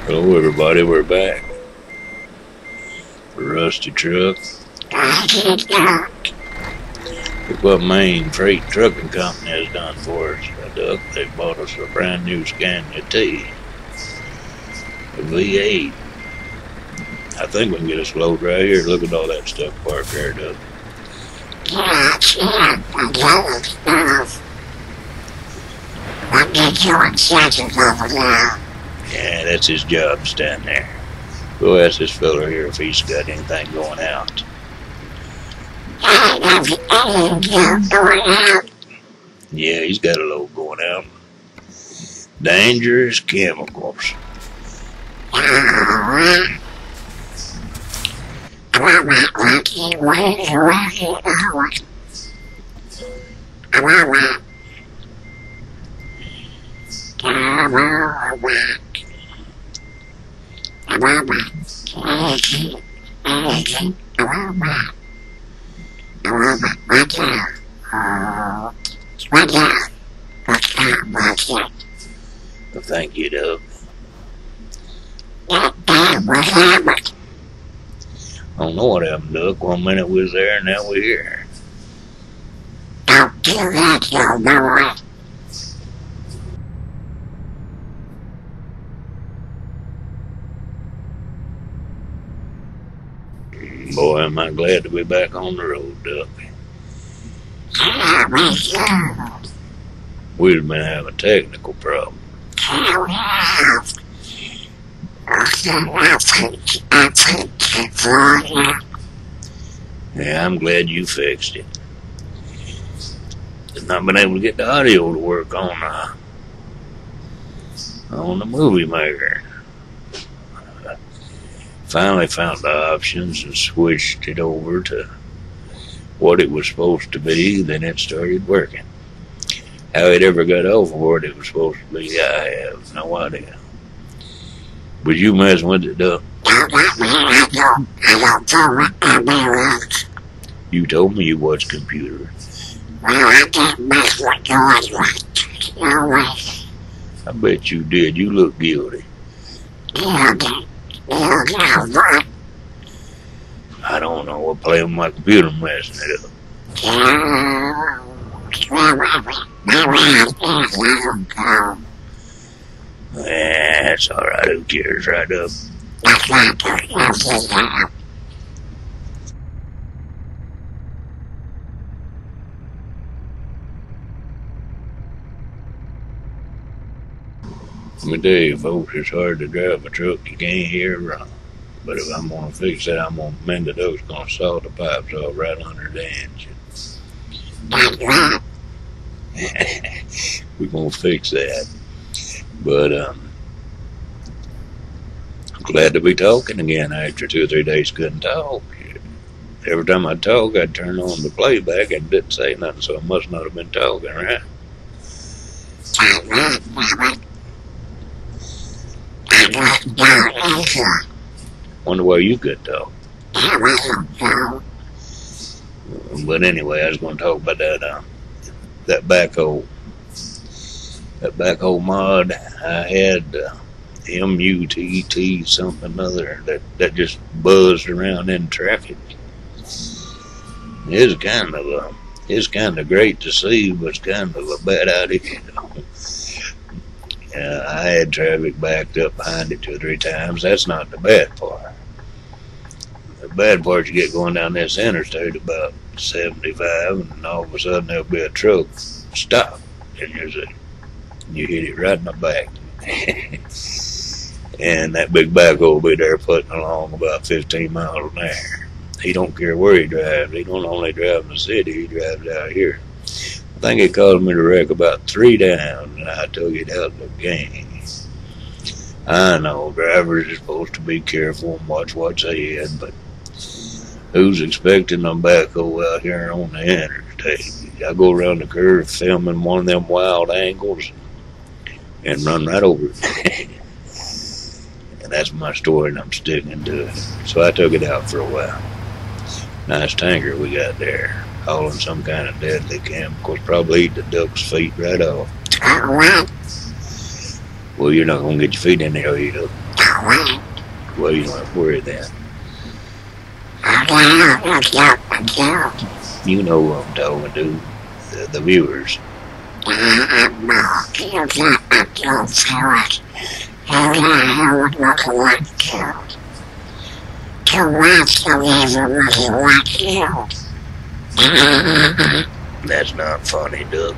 Hello everybody, we're back. Rusty truck. Look what MainFreight trucking company has done for us. They bought us a brand new Scania T, a V8. I think we can get us load right here. Look at all that stuff parked there, Doug. Yeah, that's his job, stand there. Go ask this fella here if he's got anything going out. Yeah, he's got a load going out. Dangerous chemicals. Well, thank you, Doug. I don't know what happened, Doug. 1 minute we was there, and now we're here. Don't do that, you boy. Boy, am I glad to be back on the road, Doug. We've been having a technical problem. Yeah, I'm glad you fixed it. I've not been able to get the audio to work on the movie maker. Finally found the options and switched it over to what it was supposed to be, then it started working. How it ever got over what it was supposed to be, I have no idea. Was you messing with it, Doug? You told me you watched computer. Well, I can't mess with yours. I bet you did. You look guilty. I don't know what playing with my computer messing it up. That's alright, who cares, right up? Let me tell you, folks, it's hard to drive a truck you can't hear wrong. But if I'm going to fix that, I'm going to mend it up. It's going to saw the pipes off right under the engine. We're going to fix that. But I'm glad to be talking again after 2 or 3 days couldn't talk. Every time I talk, I'd turn on the playback and didn't say nothing, so I must not have been talking, right? Wonder why you could talk. But anyway, I was going to talk about that backhoe. That backhoe mod. I had MUTT something other that just buzzed around in traffic. It's kind of great to see, but it's kind of a bad idea. I had traffic backed up behind it 2 or 3 times. That's not the bad part. The bad part, you get going down this interstate about 75, and all of a sudden there'll be a truck stop, and you hit it right in the back. And that big backhoe will be there putting along about 15 miles an hour. He don't care where he drives. He don't only drive in the city, he drives out here. I think it caused me to wreck about 3 times, and I took it out of the game. I know drivers are supposed to be careful and watch what's ahead, but who's expecting a backhoe out here on the interstate? I go around the curve filming one of them wild angles and run right over it. And that's my story, and I'm sticking to it. So I took it out for a while. Nice tanker we got there, hauling some kind of deadly chemicals, probably eat the duck's feet right off. What? Well, you're not going to get your feet in there, are you? What? Well, you don't have to worry then. Okay, I'll look up myself. You know what I'm talking to. The viewers. I'm more killed up until Sarah. I would look like killed. To watch the reason looking like killed. That's not funny, Duck.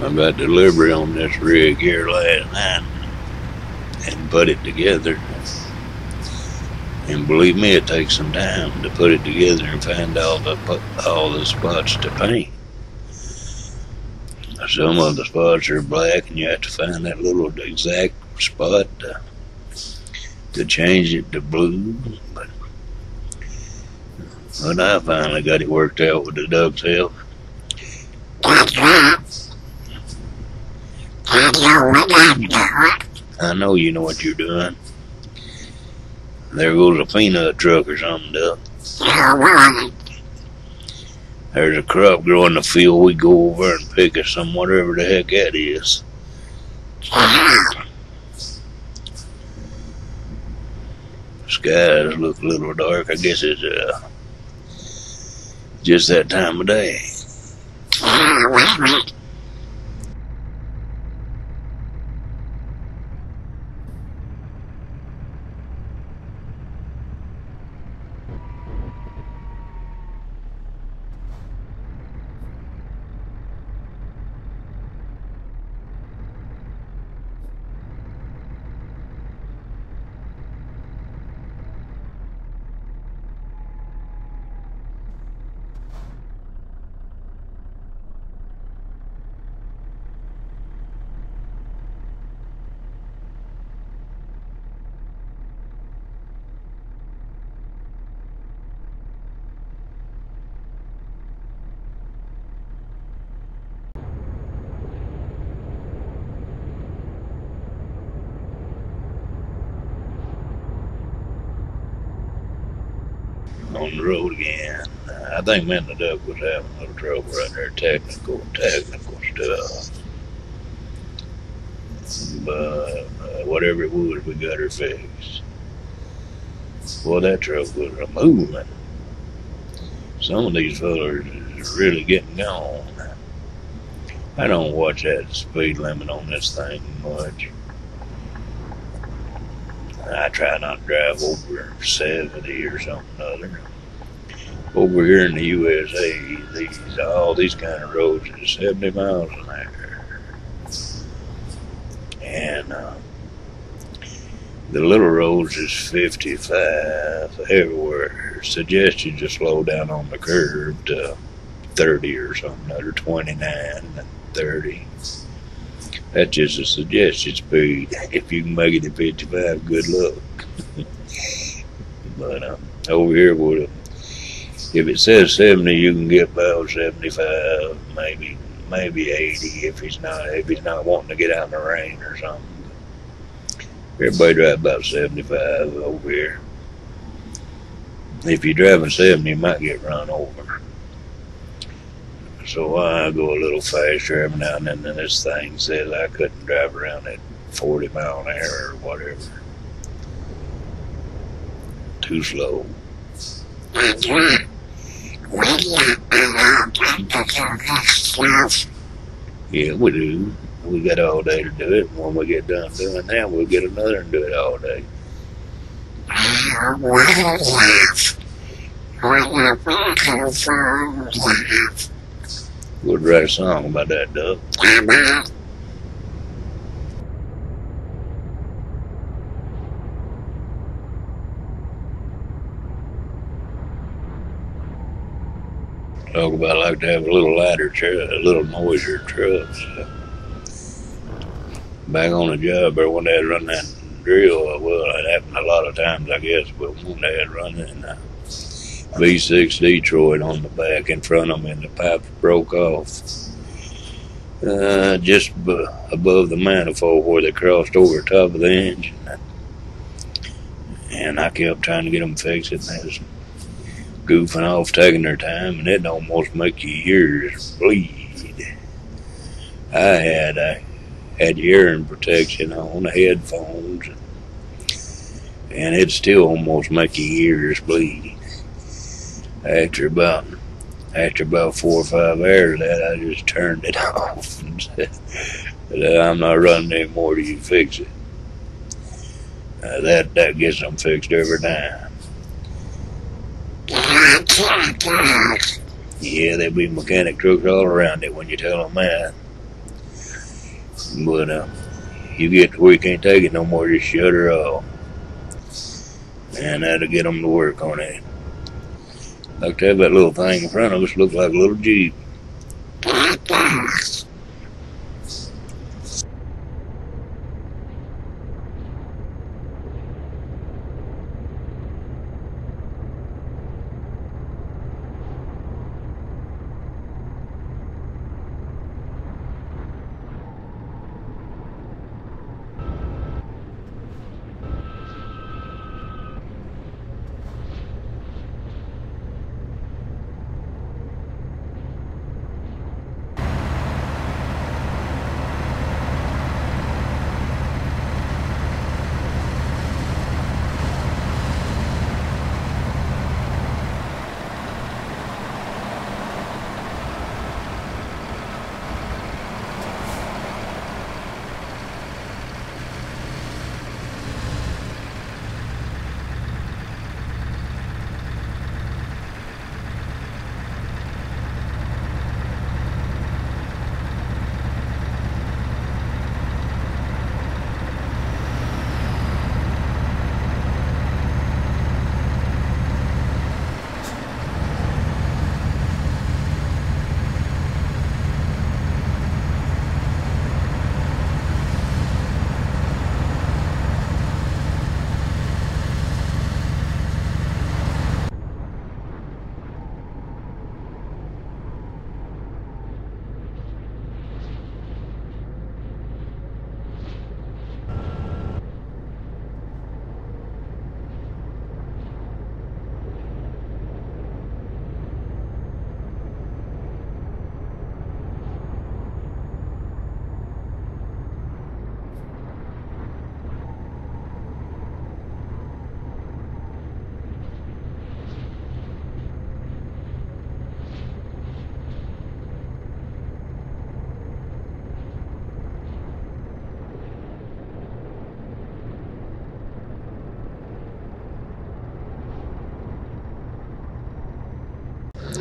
I got delivery on this rig here last night and put it together. And believe me, it takes some time to put it together and find all the spots to paint. Some of the spots are black, and you have to find that little exact spot to change it to blue. But I finally got it worked out with the Doug's help. That's right. I know what I'm doing. I know you know what you're doing. There goes a peanut truck or something, Doug. Oh, There's a crop growing in the field. We go over and pick it some, whatever the heck that is. yeah. Skies look a little dark. I guess it's just that time of day. Wait. On the road again. I think me and the Duck was having a little trouble right there, technical stuff. But whatever it was, we got her fixed. Well, that truck was a moving. Some of these fellers is really getting gone. I don't watch that speed limit on this thing much. I try not to drive over 70 or something other. Over here in the USA, all these kind of roads is 70 miles an hour. And the little roads is 55 everywhere. Suggest you just slow down on the curve to 30 or something other, 29 and 30. That's just a suggested speed. If you can make it to 55, good luck. But over here, if it says 70, you can get about 75, maybe 80 if he's not wanting to get out in the rain or something. Everybody drive about 75 over here. If you're driving 70, you might get run over. So I go a little faster every now and then, and this thing says I couldn't drive around at 40 mile an hour or whatever. Too slow. That's right. We got all day to do this stuff. Yeah, we do. We got all day to do it. When we get done doing that, we'll get another and do it all day. What is that? What are working for that? We'll write a song about that, Doug. Come on. Talk about like to have a little lighter truck, a little noisier trucks. Back on the job, there when they had run that drill, well, it happened a lot of times, I guess, but when they had running V6 Detroit on the back in front of them, and the pipe broke off just above the manifold where they crossed over the top of the engine. And I kept trying to get them fixed, and they was goofing off, taking their time, and it almost make your ears bleed. I had hearing protection on, the headphones, and it still almost make your ears bleed. After about 4 or 5 hours of that, I just turned it off and said, I'm not running anymore till you fix it. That gets them fixed every time. Yeah, there'll be mechanic trucks all around it when you tell them that. But you get to where you can't take it no more, just shut her off. And that'll get them to work on it. Like to have that little thing in front of us look like a little Jeep.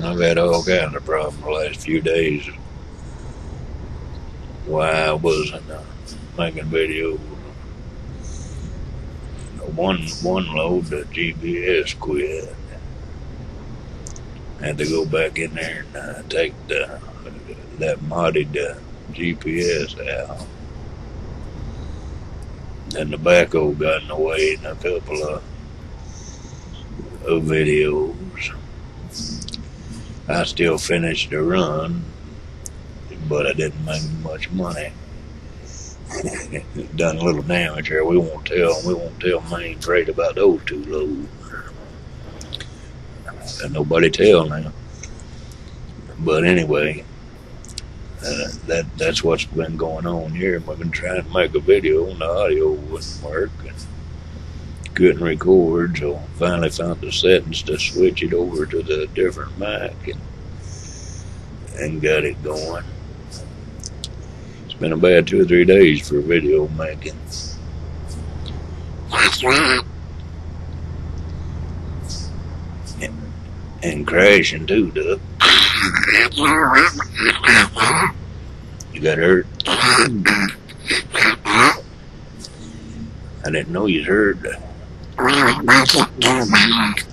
I've had all kinds of problems the last few days. Why I wasn't making videos. One load, the GPS quit. Had to go back in there and take that modded GPS out. And the backhoe got in the way in a couple of videos. I still finished the run, but I didn't make much money. Done a little damage here. We won't tell MainFreight about those 2 loads. And nobody tell now. But anyway, that's what's been going on here. We've been trying to make a video and the audio wouldn't work. And couldn't record, so finally found the settings to switch it over to the different mic and got it going. It's been about 2 or 3 days for video making. That's right. And crashing too, Duck. You got hurt? I didn't know you hurt. Well, it wasn't too bad.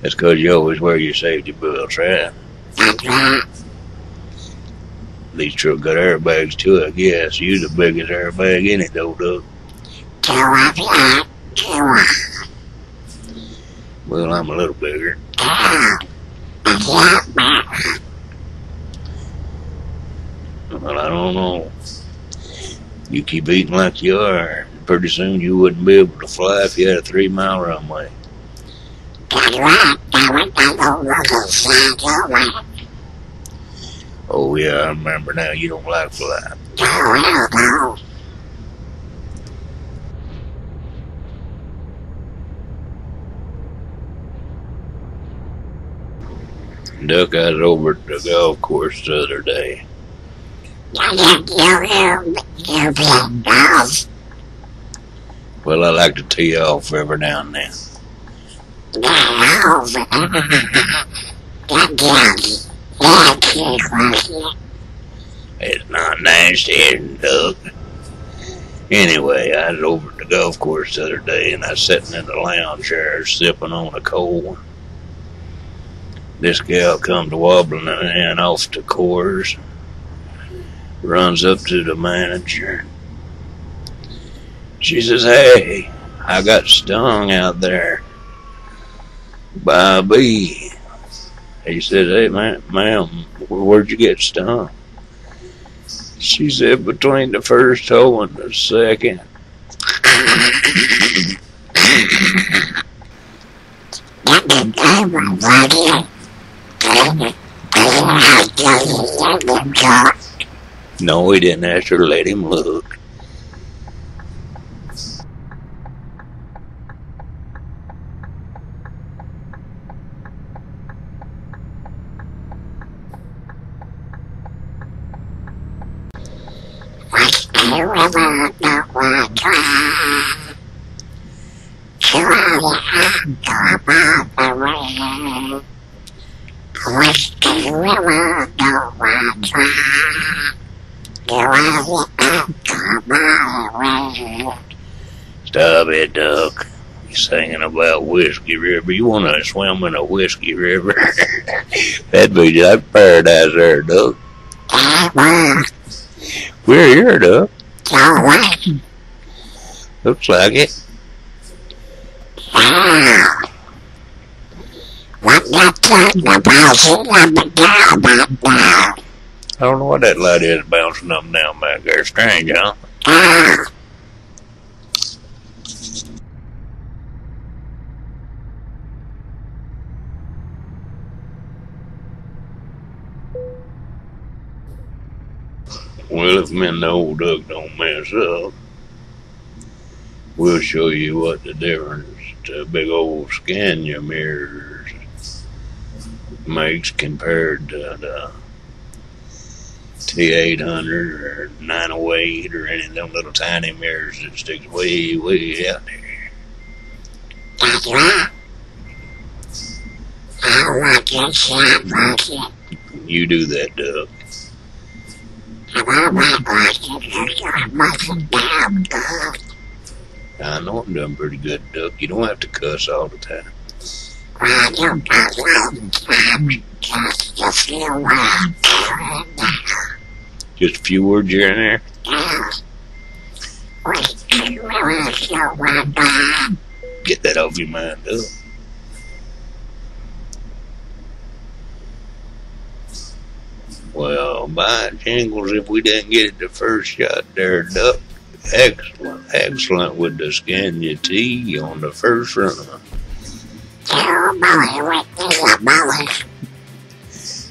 That's because you always wear your safety belts, right? That's right. These trucks got airbags too, I guess. You're the biggest airbag in it, though, Duck. 2 of you, 2 Well, I'm a little bigger. Well, I don't know. You keep eating like you are, pretty soon you wouldn't be able to fly if you had a 3-mile runway. That's right. That don't look inside. Oh, yeah, I remember now. You don't like flying. No. Duck, I was over at the golf course the other day. You play golf. Well, I like to tee off every now and then. Golf. It's not nasty, Duck. Anyway, I was over at the golf course the other day, and I was sitting in the lounge chair sipping on a cold. This gal comes wobbling in off the course, runs up to the manager. She says, "Hey, I got stung out there by a bee." He said, "Hey, ma'am, where'd you get stung?" She said, "Between the first hole and the second." No, he didn't ask her to let him look. Stop it, Duck. He's singing about Whiskey River. You want to swim in a Whiskey River? That'd be like paradise there, Duck. We're here, Duck. Looks like it. I don't know what that light is bouncing up and down back there. Strange, huh? Well, if me and the old Duck don't mess up, we'll show you what the difference to big old Scania mirrors makes compared to the T800 or 908 or any of them little tiny mirrors that sticks way, way out there. That's right. I want your shot bucket. You do that, Duck. And I might like you to your muscle down, Duck. I know I'm doing pretty good, Duck. You don't have to cuss all the time. Well, you don't all the time. Just a few words here and there. Just a few words here and there. Yeah. We really feel one time. Get that off your mind, Duck. Well, by jingles, if we didn't get it the first shot there, Duck. Excellent with the Scania T on the first run.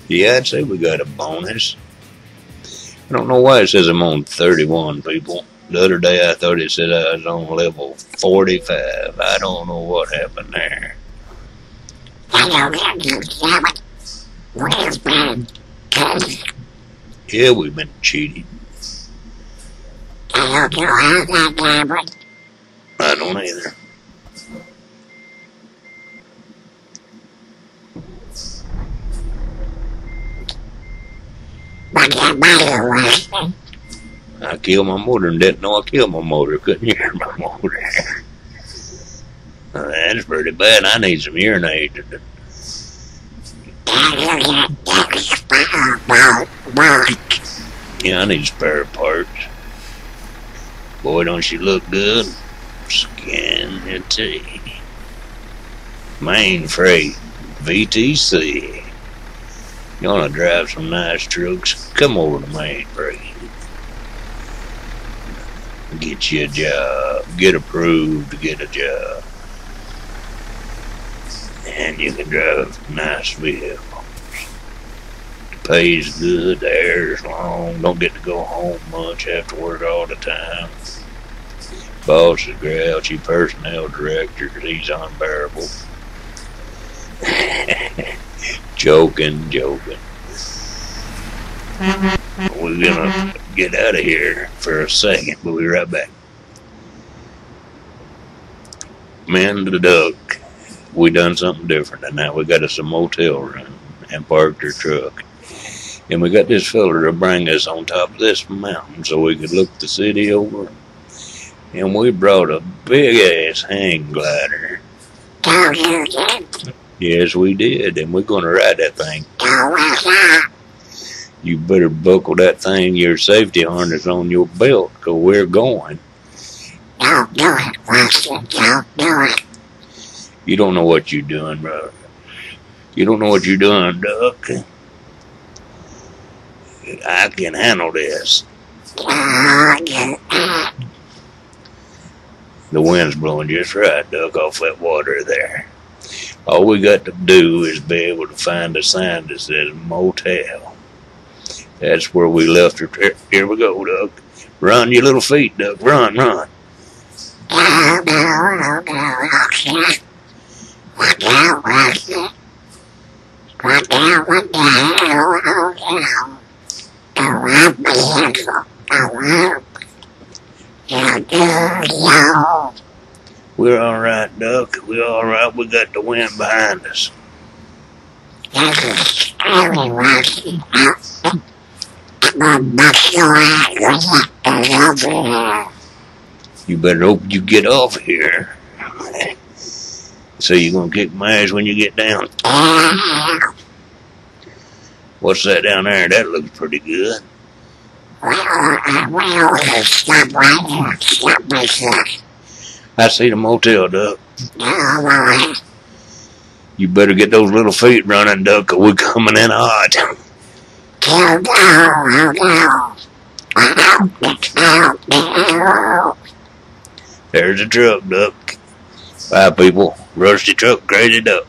Yeah, I'd say we got a bonus. I don't know why it says I'm on 31, people. The other day I thought it said I was on level 45. I don't know what happened there. Yeah, we've been cheating. I don't either. I killed my motor and didn't know I killed my motor. Couldn't hear my motor. That's pretty bad. I need some hearing aids. Yeah, I need spare parts. Boy, don't she look good? Scan and T. MainFreight VTC. You wanna drive some nice trucks? Come over to MainFreight. Get you a job. Get approved to get a job. And you can drive nice vehicles. The pay's good, the air's long, don't get to go home much, have to work all the time. Boss is grouchy, personnel director, he's unbearable. Joking. We're gonna get out of here for a second, but we'll be right back. Man to the duck. We done something different, and now we got us a motel room and parked our truck. And we got this fella to bring us on top of this mountain so we could look the city over. And we brought a big ass hang glider. Yes, we did, and we're gonna ride that thing. You better buckle that thing, your safety harness on your belt, cause we're going. Don't do it, Watson. Don't do it. You don't know what you're doing, brother. You don't know what you're doing, Duck. I can handle this. The wind's blowing just right, Duck, off that water there. All we got to do is be able to find a sign that says motel. That's where we left her trip. Here we go, Duck. Run your little feet, Duck. Run. No, okay. What out, Watson? What out, what the hell? Go up, vehicle. Go up. Yo. We're all right, Duck. We're all right. We got the wind behind us. This is scary, Watson. I'm gonna bust your ass with over here. You better hope you get off here. So you're gonna kick my ass when you get down. What's that down there? That looks pretty good. Well, stop right here. Stop my truck. I see the motel, Duck. No. You better get those little feet running, Duck, 'cause we're coming in hot. No. There's a truck, Duck. Bye, people. Rusty truck, crazy Duck.